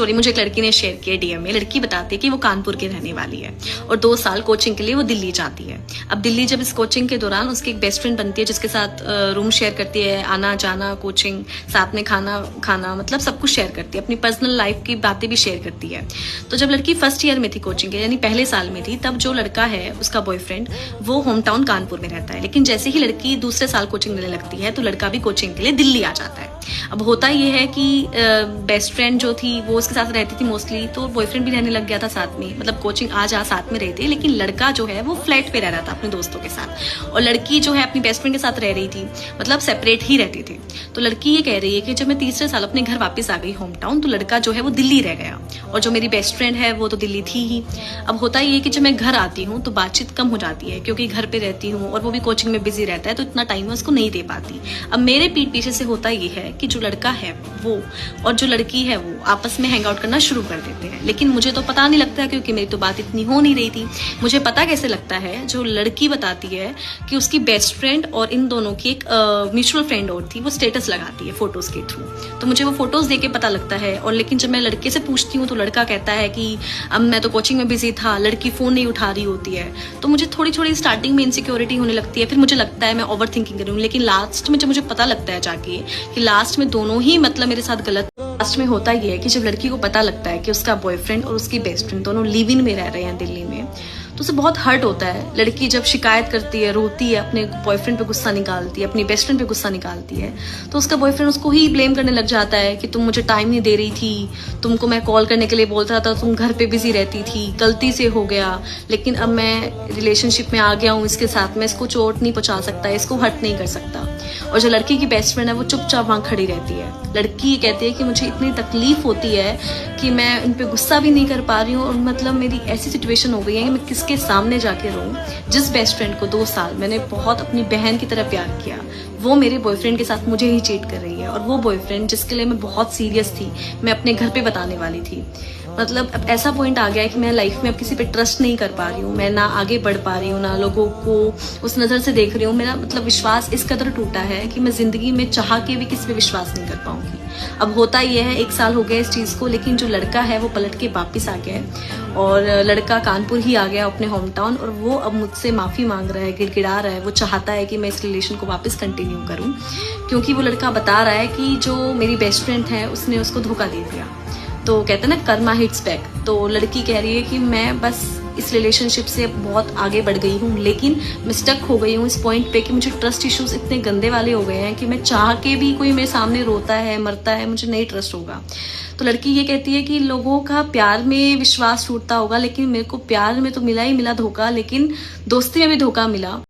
Story मुझे एक लड़की ने शेयर की है डीएम में। लड़की बताती है कि वो कानपुर की रहने वाली है और 2 साल कोचिंग के लिए वो दिल्ली जाती है। अब दिल्ली जब इस कोचिंग के दौरान उसकी एक बेस्ट फ्रेंड बनती है जिसके साथ रूम शेयर करती है, आना जाना, कोचिंग, साथ में खाना मतलब सब कुछ शेयर करती है, अपनी पर्सनल लाइफ की बातें भी शेयर करती है। तो जब लड़की फर्स्ट ईयर में थी कोचिंग के, यानी पहले साल में थी, तब जो लड़का है उसका बॉयफ्रेंड वो होम टाउन कानपुर में रहता है। लेकिन जैसे ही लड़की दूसरे साल कोचिंग लेने लगती है तो लड़का भी कोचिंग के लिए दिल्ली आ जाता है। अब होता ये है कि बेस्ट फ्रेंड जो थी वो उसके साथ रहती थी मोस्टली, तो बॉयफ्रेंड भी रहने लग गया था साथ में, मतलब कोचिंग आ जा साथ में रहते, लेकिन लड़का जो है वो फ्लैट पे रह रहा था अपने दोस्तों के साथ और लड़की जो है अपनी बेस्ट फ्रेंड के साथ रह रही थी, मतलब सेपरेट ही रहती थी। तो लड़की ये कह रही है कि जब मैं तीसरे साल अपने घर वापस आ गई होम टाउन तो लड़का जो है वो दिल्ली रह गया और जो मेरी बेस्ट फ्रेंड है वो तो दिल्ली थी ही। अब होता ये कि जब मैं घर आती हूँ तो बातचीत कम हो जाती है क्योंकि घर पे रहती हूँ और वो भी कोचिंग में बिजी रहता है, तो इतना टाइम मैं उसको नहीं दे पाती। अब मेरे पीठ पीछे से होता ये है कि जो लड़का है वो और जो लड़की है वो आपस में हैंग आउट करना शुरू कर देते हैं, लेकिन मुझे तो पता नहीं लगता क्योंकि मेरी तो बात इतनी हो नहीं रही थी। मुझे पता कैसे लगता है, जो लड़की बताती है कि उसकी बेस्ट फ्रेंड और इन दोनों की एक म्यूचुअल फ्रेंड और थी, वो स्टेटस लगाती है फोटोज के थ्रू, तो मुझे वो फोटोज देके पता लगता है। और लेकिन जब मैं लड़के से पूछती हूँ तो लड़का कहता है कि अब मैं तो कोचिंग में बिजी था, लड़की फोन नहीं उठा रही होती है। तो मुझे थोड़ी थोड़ी स्टार्टिंग में इनसिक्योरिटी होने लगती है, फिर मुझे लगता है मैं ओवर थिंकिंग कर रही हूँ, लेकिन लास्ट में जब मुझे पता लगता है जाके कि लास्ट में दोनों ही मतलब मेरे साथ गलत। लास्ट में होता ये है कि जब लड़की को पता लगता है कि उसका बॉयफ्रेंड और उसकी बेस्ट फ्रेंड दोनों लिव इन में रह रहे हैं दिल्ली में, तो उसे बहुत हर्ट होता है। लड़की जब शिकायत करती है, रोती है, अपने बॉयफ्रेंड पे गुस्सा निकालती है, अपनी बेस्ट फ्रेंड पे गुस्सा निकालती है, तो उसका बॉयफ्रेंड उसको ही ब्लेम करने लग जाता है कि तुम मुझे टाइम नहीं दे रही थी, तुमको मैं कॉल करने के लिए बोलता था, तुम घर पे बिजी रहती थी, गलती से हो गया, लेकिन अब मैं रिलेशनशिप में आ गया हूँ इसके साथ, मैं इसको चोट नहीं पहुंचा सकता, इसको हर्ट नहीं कर सकता। और जो लड़की की बेस्ट फ्रेंड है वो चुपचाप वहां खड़ी रहती है। लड़की कहती है कि मुझे इतनी तकलीफ होती है कि मैं उन पे गुस्सा भी नहीं कर पा रही हूँ और मतलब मेरी ऐसी सिचुएशन हो गई है कि मैं किसके सामने जाके रहूं। जिस बेस्ट फ्रेंड को 2 साल मैंने बहुत अपनी बहन की तरह प्यार किया, वो मेरे बॉयफ्रेंड के साथ मुझे ही चीट कर रही है। और वो बॉयफ्रेंड जिसके लिए मैं बहुत सीरियस थी, मैं अपने घर पे बताने वाली थी। मतलब अब ऐसा पॉइंट आ गया है कि मैं लाइफ में अब किसी पे ट्रस्ट नहीं कर पा रही हूँ, मैं ना आगे बढ़ पा रही हूँ, ना लोगों को उस नज़र से देख रही हूँ। मेरा मतलब विश्वास इस कदर टूटा है कि मैं जिंदगी में चाह के भी किसी पे विश्वास नहीं कर पाऊंगी। अब होता यह है 1 साल हो गया इस चीज़ को, लेकिन जो लड़का है वो पलट के वापिस आ गया है और लड़का कानपुर ही आ गया अपने होम टाउन और वो अब मुझसे माफ़ी मांग रहा है, गिड़गिड़ा रहा है। वो चाहता है कि मैं इस रिलेशन को वापस कंटिन्यू करूँ क्योंकि वो लड़का बता रहा है कि जो मेरी बेस्ट फ्रेंड है उसने उसको धोखा दे दिया। तो कहते हैं ना कर्मा हिट्स बैक। तो लड़की कह रही है कि मैं बस इस रिलेशनशिप से बहुत आगे बढ़ गई हूँ, लेकिन मैं स्टक हो गई हूँ इस पॉइंट पे कि मुझे ट्रस्ट इश्यूज इतने गंदे वाले हो गए हैं कि मैं चाह के भी कोई मेरे सामने रोता है, मरता है, मुझे नहीं ट्रस्ट होगा। तो लड़की ये कहती है कि लोगों का प्यार में विश्वास टूटता होगा, लेकिन मेरे को प्यार में तो मिला ही मिला धोखा, लेकिन दोस्ती में भी धोखा मिला।